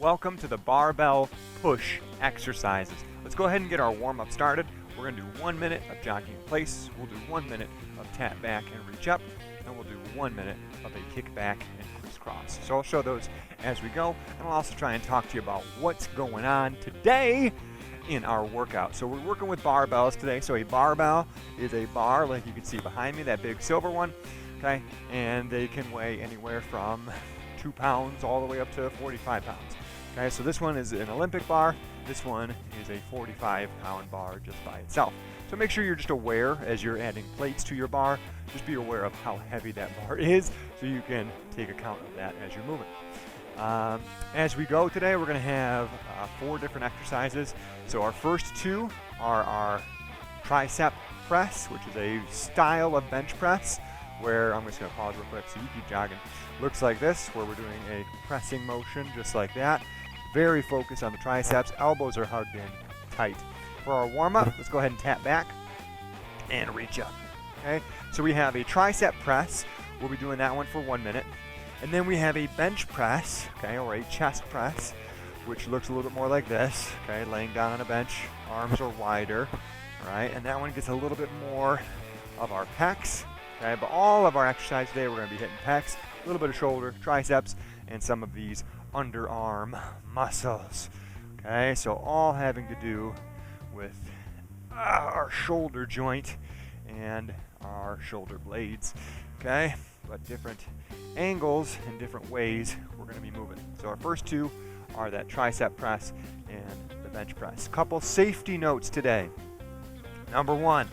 Welcome to the Barbell Push exercises. Let's go ahead and get our warm-up started. We're going to do 1 minute of jogging in place. We'll do 1 minute of tap back and reach up. And we'll do 1 minute of a kick back and crisscross. So I'll show those as we go. And I'll also try and talk to you about what's going on today in our workout. So we're working with barbells today. So a barbell is a bar, like you can see behind me, that big silver one. Okay, and they can weigh anywhere from 2 pounds all the way up to 45 pounds. Okay, so this one is an Olympic bar. This one is a 45-pound bar just by itself. So make sure you're just aware as you're adding plates to your bar. Just be aware of how heavy that bar is so you can take account of that as you're moving. As we go today, we're going to have 4 different exercises. So our first 2 are our tricep press, which is a style of bench press, where I'm just going to pause real quick so you keep jogging. Looks like this, where we're doing a pressing motion just like that. Very focused on the triceps. Elbows are hugged in tight. For our warm-up, let's go ahead and tap back and reach up. Okay, so we have a tricep press. We'll be doing that one for 1 minute. And then we have a bench press, okay, or a chest press, which looks a little bit more like this. Okay, laying down on a bench, arms are wider, right? And that one gets a little bit more of our pecs. Okay, but all of our exercise today, we're going to be hitting pecs, a little bit of shoulder, triceps, and some of these underarm muscles. Okay, so all having to do with our shoulder joint and our shoulder blades. Okay, but different angles and different ways we're going to be moving. So our first 2 are that tricep press and the bench press. Couple safety notes today. Number 1,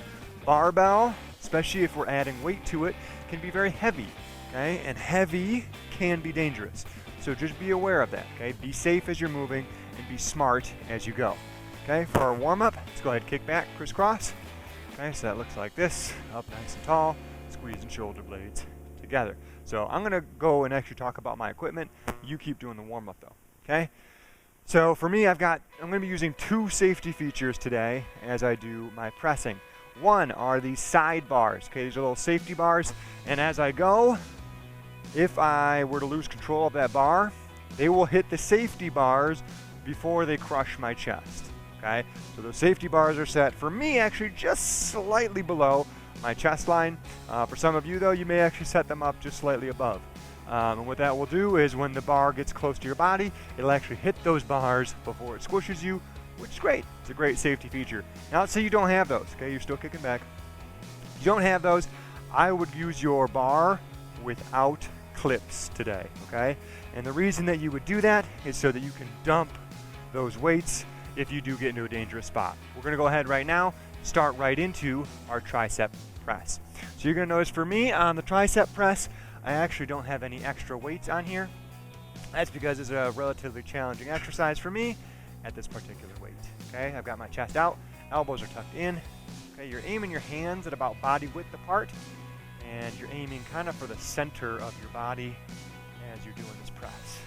barbell, especially if we're adding weight to it, can be very heavy. Okay, and heavy can be dangerous. So just be aware of that. Okay, be safe as you're moving and be smart as you go. Okay, for our warm-up, let's go ahead, kick back, crisscross. Okay, so that looks like this, up nice and tall, squeezing shoulder blades together. So I'm gonna go and actually talk about my equipment. You keep doing the warm-up though. Okay. So for me, I'm gonna be using 2 safety features today as I do my pressing. One are these side bars. Okay, these are little safety bars, and as I go, if I were to lose control of that bar, they will hit the safety bars before they crush my chest. Okay, so those safety bars are set for me actually just slightly below my chest line. For some of you though, you may actually set them up just slightly above. And what that will do is when the bar gets close to your body, it'll actually hit those bars before it squishes you, which is great. It's a great safety feature. Now let's say you don't have those. Okay, you're still kicking back. If you don't have those, I would use your bar without clips today. Okay, and the reason that you would do that is so that you can dump those weights if you do get into a dangerous spot. We're going to go ahead right now, start right into our tricep press. So you're going to notice for me on the tricep press, I actually don't have any extra weights on here. That's because it's a relatively challenging exercise for me at this particular weight. Okay, I've got my chest out, elbows are tucked in. Okay, you're aiming your hands at about body width apart, and you're aiming kind of for the center of your body as you're doing this press.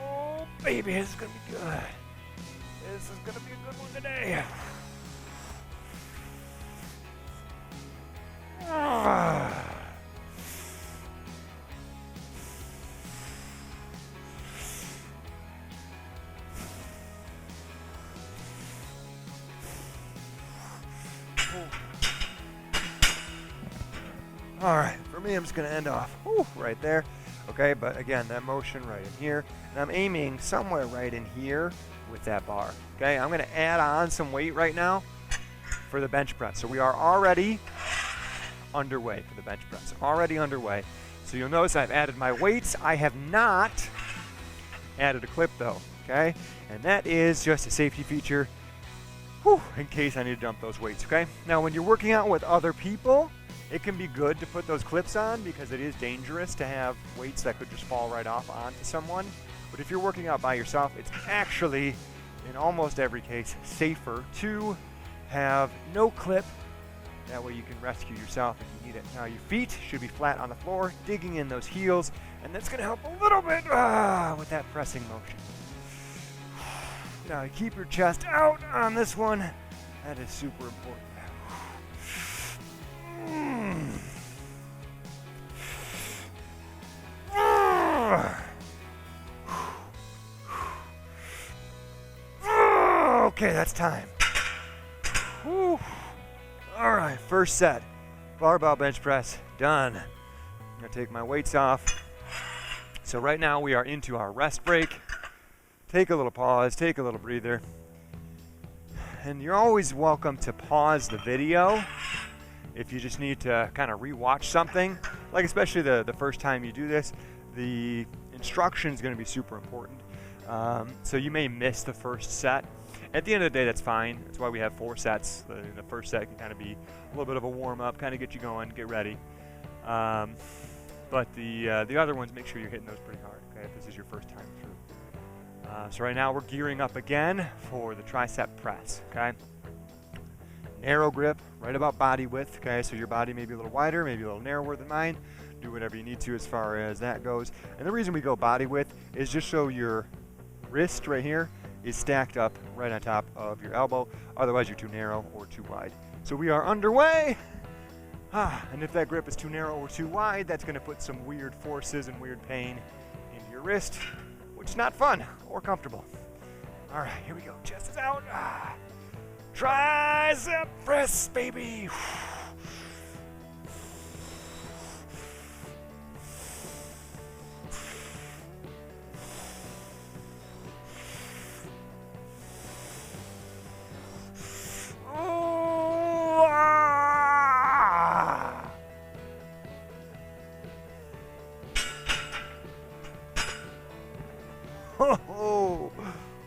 Oh, baby, this is going to be good. This is going to be a good one today. All right, for me, I'm just going to end off right there. Okay, but again, that motion right in here, and I'm aiming somewhere right in here with that bar. Okay, I'm going to add on some weight right now for the bench press. So we are already underway for the bench press. Already underway. So you'll notice I've added my weights. I have not added a clip though. Okay, and that is just a safety feature in case I need to dump those weights. Okay, now when you're working out with other people, it can be good to put those clips on because it is dangerous to have weights that could just fall right off onto someone. But if you're working out by yourself, it's actually, in almost every case, safer to have no clip. That way you can rescue yourself if you need it. Now your feet should be flat on the floor, digging in those heels, and that's going to help a little bit with that pressing motion. Now keep your chest out on this one. That is super important. Okay, that's time. Whew. All right, first set. Barbell bench press, done. I'm gonna take my weights off. So right now we are into our rest break. Take a little pause, take a little breather. And you're always welcome to pause the video if you just need to kind of rewatch something. Like especially the first time you do this, the instruction is gonna be super important. So you may miss the first set. At the end of the day, that's fine. That's why we have 4 sets. The first set can kind of be a little bit of a warm-up, kind of get you going, get ready. But the other ones, make sure you're hitting those pretty hard, okay, if this is your first time through. So right now we're gearing up again for the tricep press, okay? Narrow grip, right about body width, okay? So your body may be a little wider, maybe a little narrower than mine. Do whatever you need to as far as that goes. And the reason we go body width is just so your wrist right here is stacked up right on top of your elbow. Otherwise you're too narrow or too wide. So we are underway. And if that grip is too narrow or too wide, that's gonna put some weird forces and weird pain into your wrist, which is not fun or comfortable. All right, here we go. Chest is out. Tricep press, baby.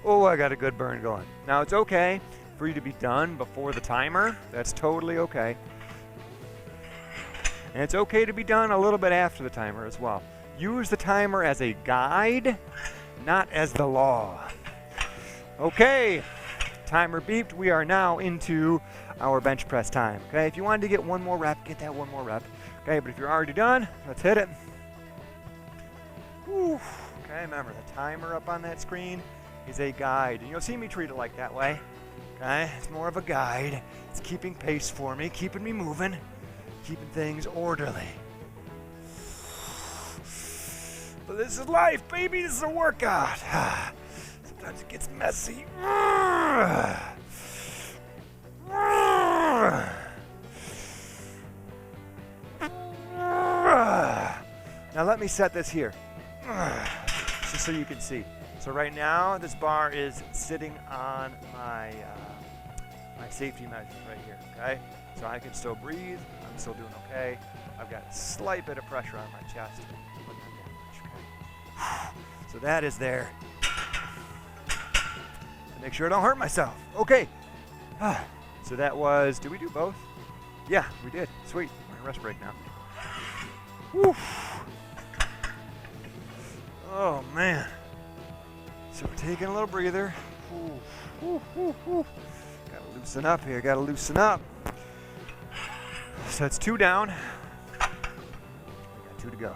Oh, I got a good burn going. Now it's okay for you to be done before the timer. That's totally okay. And it's okay to be done a little bit after the timer as well. Use the timer as a guide, not as the law. Okay, timer beeped. We are now into our bench press time. Okay, if you wanted to get one more rep, get that one more rep. Okay, but if you're already done, let's hit it. Whew. Okay, remember the timer up on that screen is a guide. And you'll see me treat it like that way. Okay, it's more of a guide. It's keeping pace for me, keeping me moving, keeping things orderly. But this is life, baby. This is a workout. Sometimes it gets messy. Now let me set this here, just so you can see. So right now, this bar is sitting on my my safety measure right here, okay? So I can still breathe, I'm still doing okay. I've got a slight bit of pressure on my chest, but not that much, okay? So that is there. To make sure I don't hurt myself. Okay. So that was, did we do both? Yeah, we did. Sweet. We're in rest break now. Woo. Oh, man. So we're taking a little breather. Gotta loosen up here, gotta loosen up. So that's 2 down. We got 2 to go.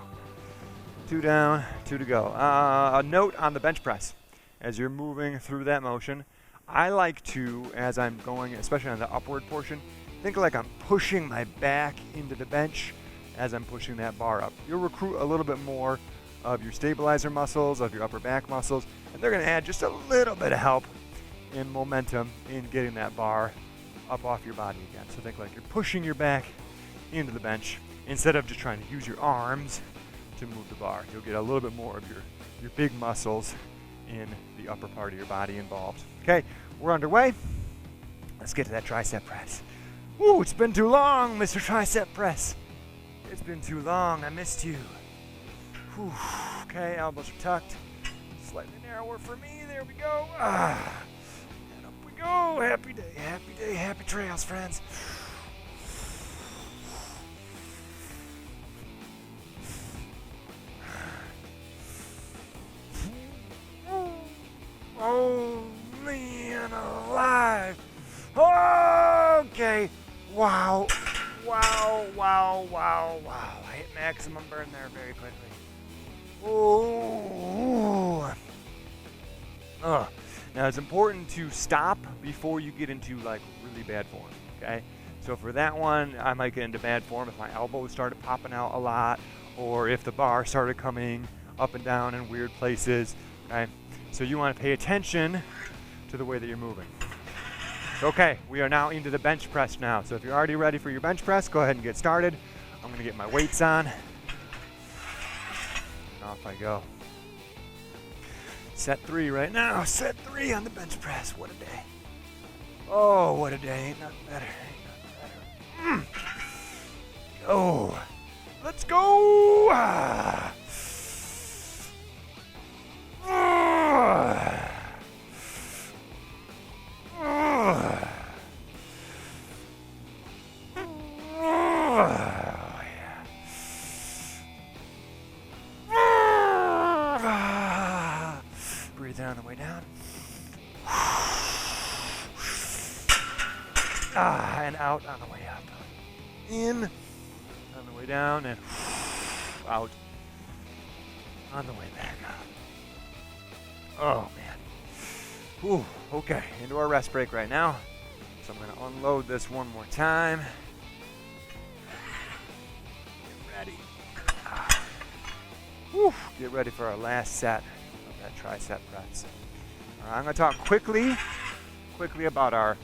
2 down, 2 to go. A note on the bench press. As you're moving through that motion, I like to, as I'm going, especially on the upward portion, think like I'm pushing my back into the bench as I'm pushing that bar up. You'll recruit a little bit more of your stabilizer muscles, of your upper back muscles, and they're going to add just a little bit of help in momentum in getting that bar up off your body again. So think like you're pushing your back into the bench instead of just trying to use your arms to move the bar. You'll get a little bit more of your big muscles in the upper part of your body involved. Okay, we're underway. Let's get to that tricep press. Ooh, it's been too long, Mr. Tricep Press. It's been too long, I missed you. Whew. Okay, elbows are tucked. Slightly narrower for me, there we go. And up we go, happy day, happy trails, friends. Oh, man alive. Okay. Wow. I hit maximum burn there very quickly. Oh. Now it's important to stop before you get into like really bad form, okay? So for that one, I might get into bad form if my elbows started popping out a lot or if the bar started coming up and down in weird places, okay? So you want to pay attention to the way that you're moving. Okay, we are now into the bench press now. So if you're already ready for your bench press, go ahead and get started. I'm gonna get my weights on. And off I go. Set 3 right now. Set 3 on the bench press. What a day. Oh, what a day. Ain't nothing better. Ain't nothing better. Oh, let's go. Breathe in on the way down. And out on the way up. In on the way down and out on the way back up. Oh man. Whew. Okay, into our rest break right now. So I'm going to unload this one more time. Get ready. Whew. Get ready for our last set of that tricep press. All right, I'm going to talk quickly about our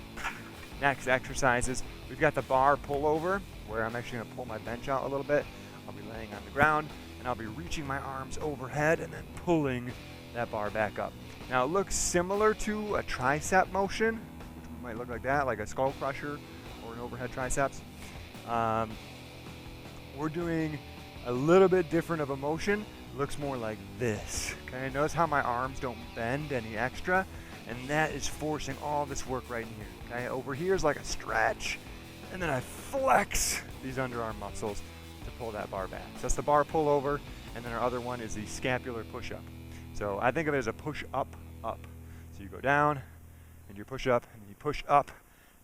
next exercises. We've got the bar pullover, where I'm actually going to pull my bench out a little bit. I'll be laying on the ground, and I'll be reaching my arms overhead and then pulling that bar back up. Now it looks similar to a tricep motion, which might look like that, like a skull crusher or an overhead triceps. We're doing a little bit different of a motion. It looks more like this. Okay, notice how my arms don't bend any extra, and that is forcing all this work right in here. Okay, over here is like a stretch, and then I flex these underarm muscles to pull that bar back. So that's the bar pullover, and then our other one is the scapular push-up. So I think of it as a push-up, up. So you go down, and you push up, and you push up,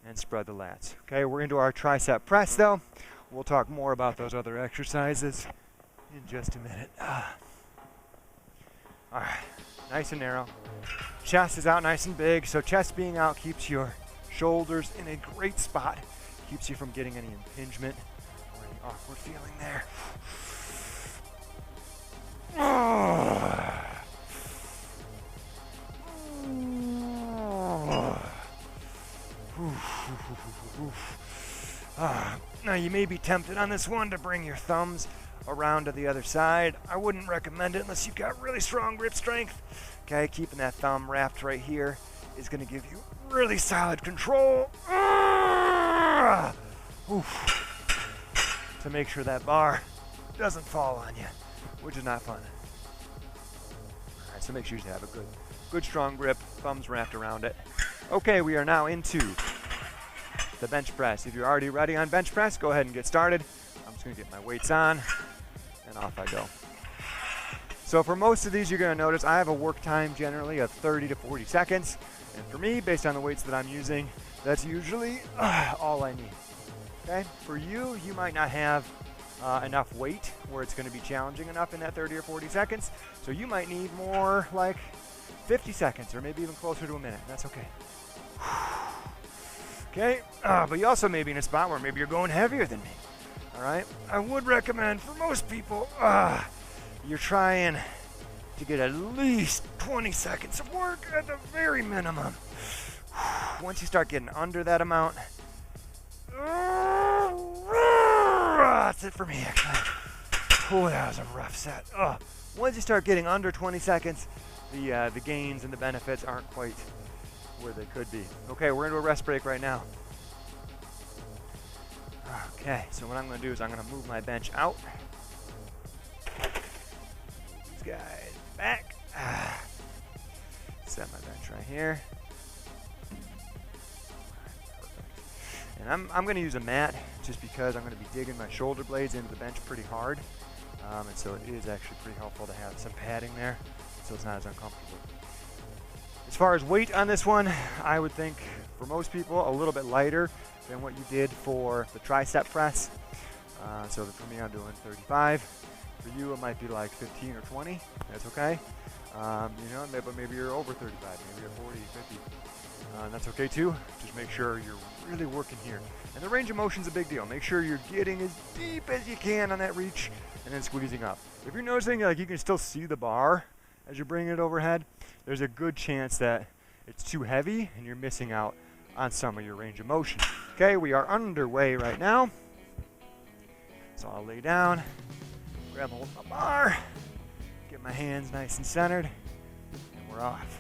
and spread the lats. Okay, we're into our tricep press though. We'll talk more about those other exercises in just a minute. All right, nice and narrow. Chest is out nice and big, so chest being out keeps your shoulders in a great spot. Keeps you from getting any impingement or any awkward feeling there. Now you may be tempted on this one to bring your thumbs around to the other side. I wouldn't recommend it unless you've got really strong grip strength. Okay, keeping that thumb wrapped right here is going to give you really solid control to make sure that bar doesn't fall on you, which is not fun. All right, so make sure you have a good strong grip, thumbs wrapped around it. Okay, we are now into the bench press. If you're already ready on bench press, go ahead and get started. I'm just going to get my weights on, and off I go. So for most of these, you're going to notice I have a work time generally of 30 to 40 seconds. And for me, based on the weights that I'm using, that's usually all I need. Okay? For you, you might not have enough weight where it's going to be challenging enough in that 30 or 40 seconds. So you might need more like 50 seconds or maybe even closer to a minute. That's okay. Okay? But you also may be in a spot where maybe you're going heavier than me. All right? I would recommend for most people, you're trying to get at least 20 seconds of work at the very minimum. Once you start getting under that amount, that's it for me, actually. Oh, that was a rough set. Once you start getting under 20 seconds, the gains and the benefits aren't quite where they could be. Okay, we're into a rest break right now. Okay, so what I'm going to do is I'm going to move my bench out. These guys back. Set my bench right here. And I'm going to use a mat just because I'm going to be digging my shoulder blades into the bench pretty hard. And so it is actually pretty helpful to have some padding there so it's not as uncomfortable. As far as weight on this one, I would think for most people a little bit lighter than what you did for the tricep press. So for me, I'm doing 35. For you, it might be like 15 or 20. That's okay. But maybe you're over 35, maybe you're 40, 50. That's okay too. Just make sure you're really working here. And the range of motion's a big deal. Make sure you're getting as deep as you can on that reach and then squeezing up. If you're noticing like you can still see the bar as you're bringing it overhead, there's a good chance that it's too heavy and you're missing out on some of your range of motion. Okay, we are underway right now. So I'll lay down, grab hold of my bar, get my hands nice and centered, and we're off.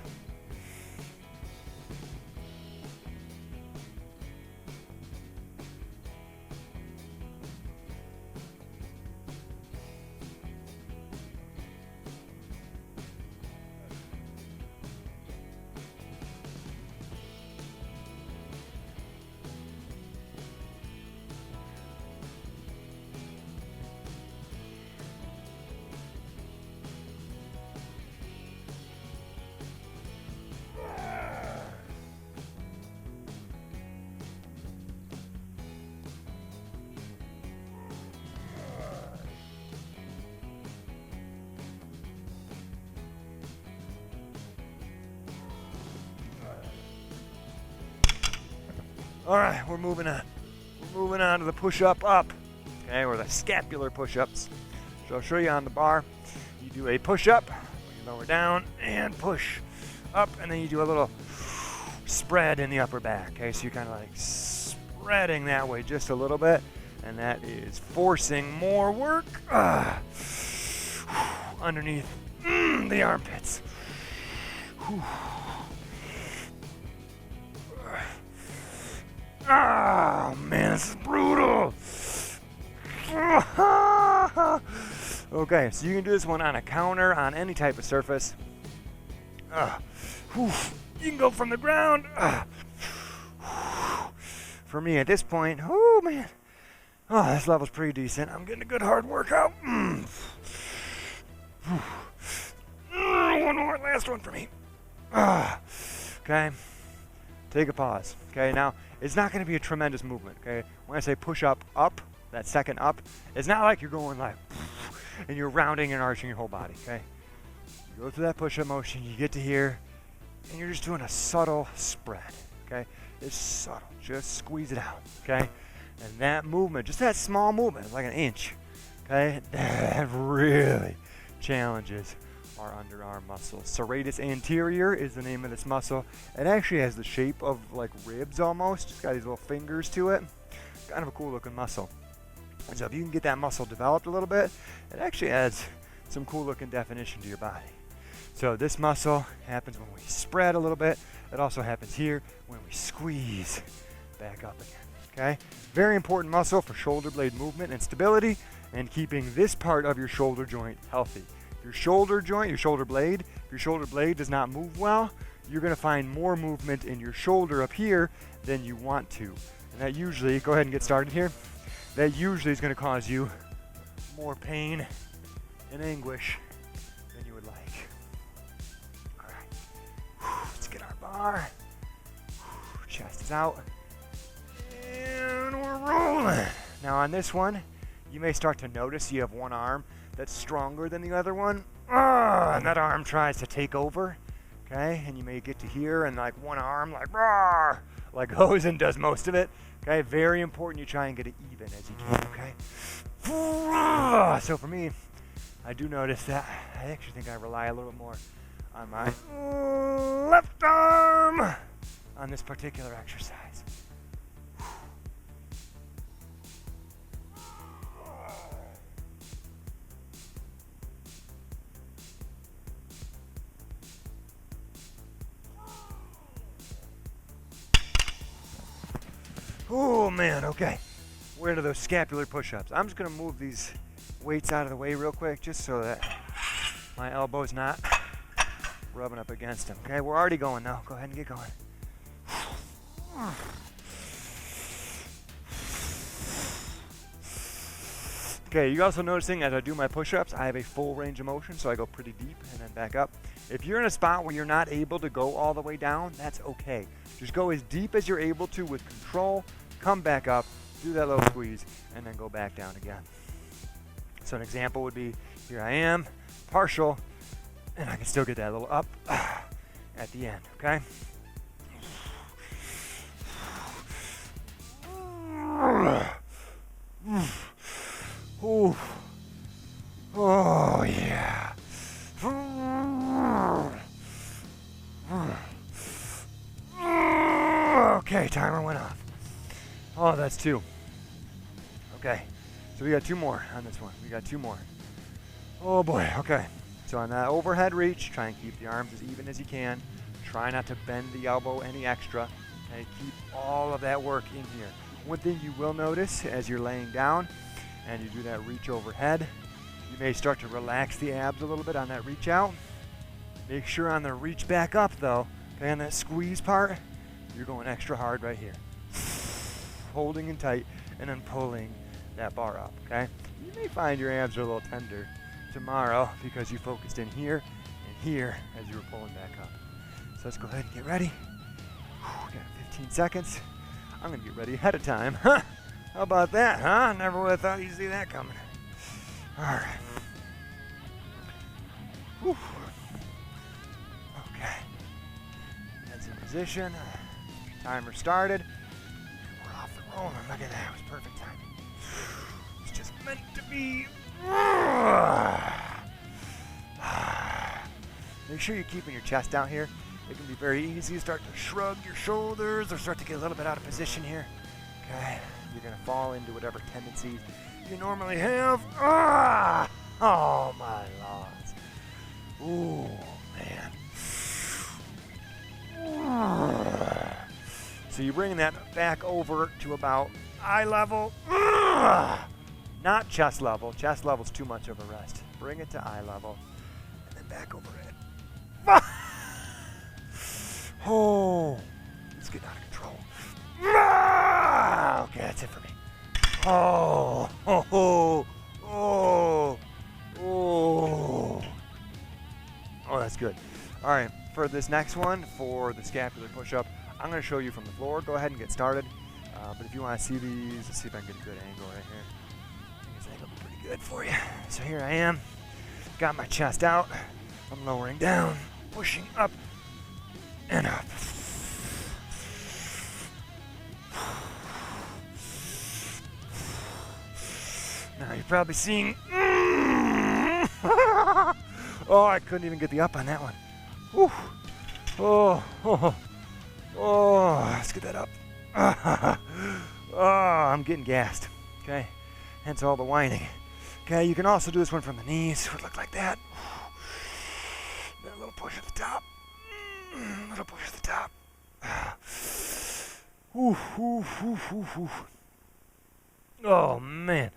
All right, we're moving on. We're moving on to the push-up up, okay, or the scapular push-ups. So I'll show you on the bar. You do a push-up, you lower down, and push up, and then you do a little spread in the upper back, okay? So you're kind of like spreading that way just a little bit, and that is forcing more work underneath the armpits. Oh man, this is brutal. Okay, so you can do this one on a counter, on any type of surface. You can go from the ground. For me at this point, oh man, this level's pretty decent. I'm getting a good hard workout. One more, last one for me. Okay, take a pause. Okay, now it's not going to be a tremendous movement. Okay, when I say push up, that second up, it's not like you're going like and you're rounding and arching your whole body. Okay, you go through that push up motion, you get to here, and you're just doing a subtle spread. Okay, it's subtle, just squeeze it out. Okay, and that movement, just that small movement, like an inch. Okay, that really challenges our underarm muscles. Serratus anterior is the name of this muscle. It actually has the shape of like ribs almost. It's got these little fingers to it. Kind of a cool looking muscle. And so if you can get that muscle developed a little bit, it actually adds some cool looking definition to your body. So this muscle happens when we spread a little bit. It also happens here when we squeeze back up again. Okay? Very important muscle for shoulder blade movement and stability and keeping this part of your shoulder joint healthy. Your shoulder joint, your shoulder blade, if your shoulder blade does not move well, you're going to find more movement in your shoulder up here than you want to. And that usually, go ahead and get started here, that usually is going to cause you more pain and anguish than you would like. All right, let's get our bar. Chest is out. And we're rolling. Now on this one, you may start to notice you have one arm that's stronger than the other one, and that arm tries to take over, okay? And you may get to here, and like one arm, like goes and does most of it, okay? Very important you try and get it even as you can, okay? So for me, I do notice that I actually think I rely a little more on my left arm on this particular exercise. Oh man, okay. We're into those scapular push-ups. I'm just gonna move these weights out of the way real quick just so that my elbow's not rubbing up against them. Okay, we're already going now. Go ahead and get going. Okay, you're also noticing as I do my push-ups, I have a full range of motion, so I go pretty deep and then back up. If you're in a spot where you're not able to go all the way down, that's okay. Just go as deep as you're able to with control, come back up, do that little squeeze, and then go back down again. So an example would be, here I am, partial, and I can still get that little up at the end, okay? Ooh. Oh yeah. Okay, timer went off. Oh, that's 2. Okay, so we got 2 more on this one. We got 2 more. Oh boy, okay. So on that overhead reach, try and keep the arms as even as you can. Try not to bend the elbow any extra. And keep all of that work in here. One thing you will notice as you're laying down and you do that reach overhead, you may start to relax the abs a little bit on that reach out. Make sure on the reach back up though, okay, on that squeeze part, you're going extra hard right here. Holding in tight and then pulling that bar up, okay? You may find your abs are a little tender tomorrow because you focused in here and here as you were pulling back up. So let's go ahead and get ready. We got 15 seconds. I'm going to get ready ahead of time. Huh? How about that, huh? Never would have thought you'd see that coming. All right. Whew. Okay. That's in position. Timer started. We're off and rolling. Look at that. It was perfect timing. It's just meant to be. Make sure you're keeping your chest down here. It can be very easy to start to shrug your shoulders or start to get a little bit out of position here. Okay, you're going to fall into whatever tendencies you normally have. Oh my lords. Ooh, man. So you're bringing that back over to about eye level. Not chest level. Chest level's too much of a rest. Bring it to eye level and then back over it. Oh, it's getting out of control. Okay, that's it for me. Oh, oh, oh, oh, oh. Oh, that's good. All right, for this next one, for the scapular push-up, I'm going to show you from the floor. Go ahead and get started. But if you want to see these, let's see if I can get a good angle right here. I think this angle will be pretty good for you. So here I am. Got my chest out. I'm lowering down, pushing up and up. Now you're probably seeing. Oh, I couldn't even get the up on that one. Whew. Oh, oh, oh, let's get that up. Oh, I'm getting gassed. Okay, hence all the whining. Okay, you can also do this one from the knees. It would look like that. Then a little push at the top. A little push at the top. Oh man.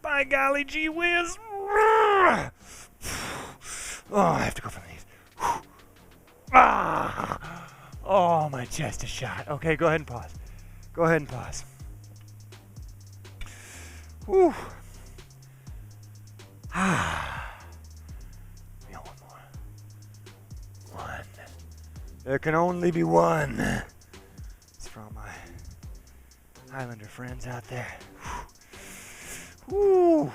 By golly gee whiz. Oh, I have to go from these. Oh, my chest is shot. Okay, go ahead and pause. Go ahead and pause. Whew. We got one more. One. There can only be one. It's for all my Highlander friends out there. Whew.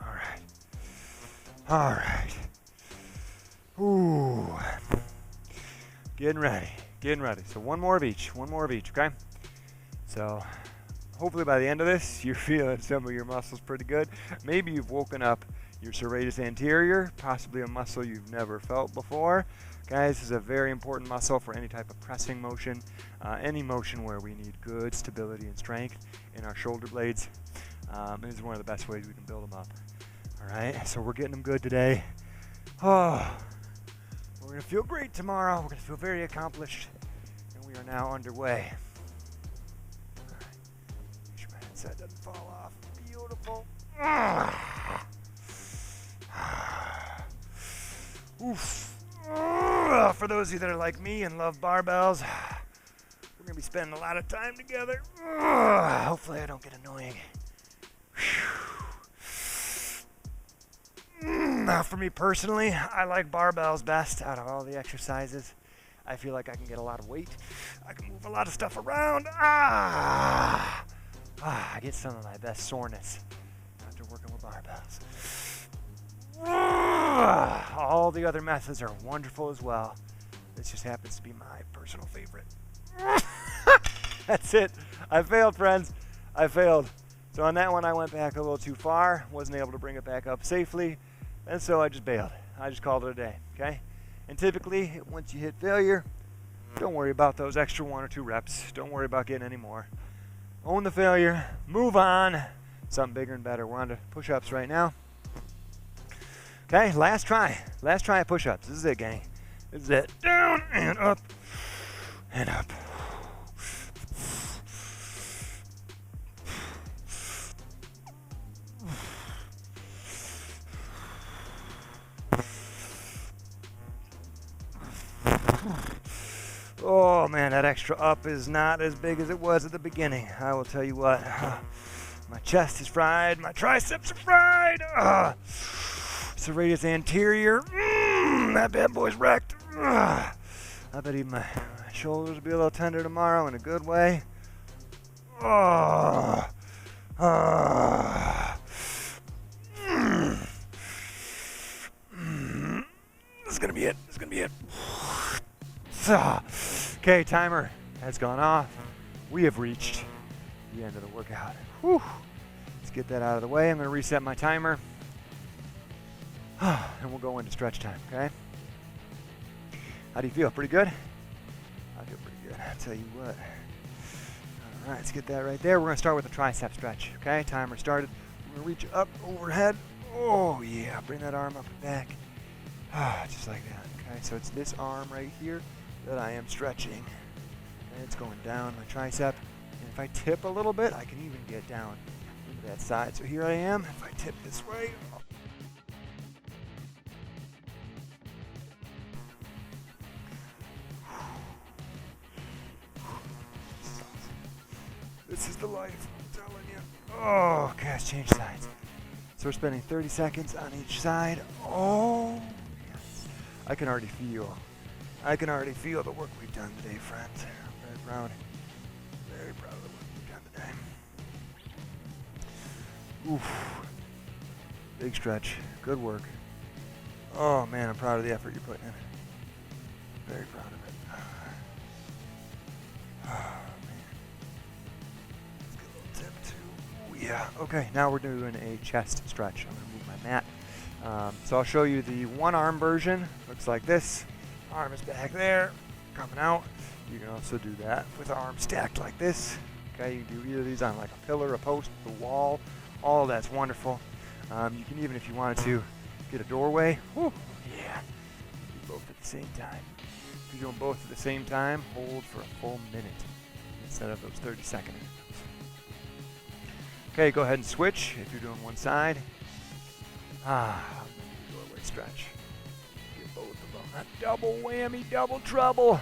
All right. All right. Ooh. Getting ready. Getting ready. So one more of each. One more of each, okay? So hopefully by the end of this, you're feeling some of your muscles pretty good. Maybe you've woken up your serratus anterior, possibly a muscle you've never felt before. Guys, this is a very important muscle for any type of pressing motion, any motion where we need good stability and strength in our shoulder blades. This is one of the best ways we can build them up. All right, so we're getting them good today. Oh, we're going to feel great tomorrow. We're going to feel very accomplished, and we are now underway. All right, make sure my headset doesn't fall off. Beautiful. Oof. For those of you that are like me and love barbells, we're going to be spending a lot of time together. Hopefully I don't get annoying. Now for me personally, I like barbells best out of all the exercises. I feel like I can get a lot of weight. I can move a lot of stuff around. I get some of my best soreness after working with barbells. All the other methods are wonderful as well. This just happens to be my personal favorite. That's it. I failed, friends. I failed. So on that one, I went back a little too far. Wasn't able to bring it back up safely. And so I just bailed. I just called it a day, okay? And typically, once you hit failure, Don't worry about those extra 1 or 2 reps. Don't worry about getting any more. Own the failure. Move on. Something bigger and better. We're on to push-ups right now. Okay, last try. Last try at push-ups. This is it, gang. This is it. Down and up and up. Oh man, that extra up is not as big as it was at the beginning. I will tell you what. My chest is fried. My triceps are fried. Serratus anterior. That bad boy's wrecked. I bet even my shoulders will be a little tender tomorrow in a good way. This is gonna be it. This is gonna be it. Okay, timer has gone off. We have reached the end of the workout. Whew. Let's get that out of the way. I'm going to reset my timer. And we'll go into stretch time, okay? How do you feel? Pretty good? I feel pretty good. I'll tell you what. All right, let's get that right there. We're going to start with a tricep stretch, okay? Timer started. We're going to reach up overhead. Oh, yeah. Bring that arm up and back. Just like that, okay? So it's this arm right here that I am stretching. And it's going down my tricep. And if I tip a little bit, I can even get down into that side. So here I am. If I tip this way. This is the life, I'm telling you. Oh, okay, let's change sides. So we're spending 30 seconds on each side. Oh, yes. I can already feel the work we've done today, friends. I'm very proud of the work we've done today. Oof. Big stretch, good work. Oh man, I'm proud of the effort you're putting in. Very proud of it. Oh man. Let's get a little tip too. Ooh, yeah, okay, now we're doing a chest stretch. I'm gonna move my mat. So I'll show you the one arm version. Looks like this. Arm is back there, coming out. You can also do that with the arm stacked like this. Okay, you can do either of these on like a pillar, a post, the wall. All of that's wonderful. You can even, if you wanted to, get a doorway. Whew, yeah. Do both at the same time. If you're doing both at the same time, hold for a full minute instead of those 30-second intervals. Okay, go ahead and switch if you're doing one side. Doorway stretch. Get both of them. Not double whammy, double trouble.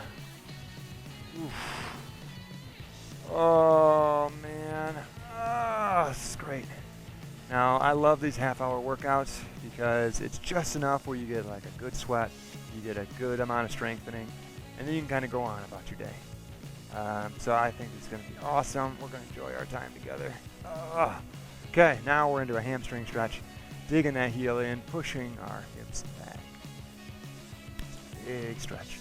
Oof. Oh man. This is great. Now I love these half-hour workouts because it's just enough where you get like a good sweat, you get a good amount of strengthening, and then you can kind of go on about your day. So I think it's going to be awesome. We're going to enjoy our time together. Okay, now we're into a hamstring stretch. Digging that heel in, pushing our hips back. Big stretch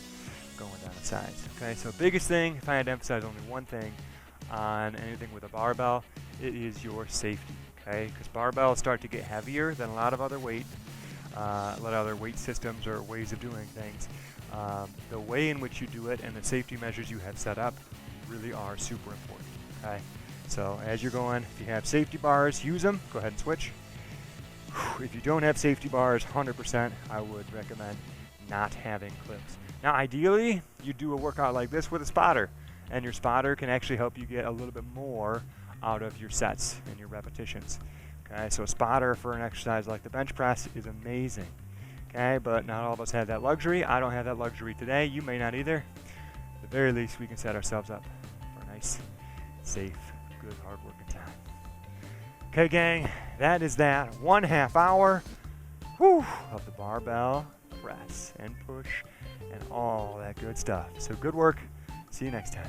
going down the sides. Okay, so biggest thing, if I had to emphasize only one thing on anything with a barbell, it is your safety. Okay, because barbells start to get heavier than a lot of other weight systems or ways of doing things. The way in which you do it and the safety measures you have set up really are super important. Okay, so as you're going, if you have safety bars, use them. Go ahead and switch. If you don't have safety bars, 100%, I would recommend not having clips. Now, ideally, you do a workout like this with a spotter, and your spotter can actually help you get a little bit more out of your sets and your repetitions. Okay, so a spotter for an exercise like the bench press is amazing. Okay, but not all of us have that luxury. I don't have that luxury today. You may not either. At the very least, we can set ourselves up for a nice, safe, good, hard working time. Okay, gang, that is that 1/2 hour of the barbell press and push and all that good stuff. So good work. See you next time.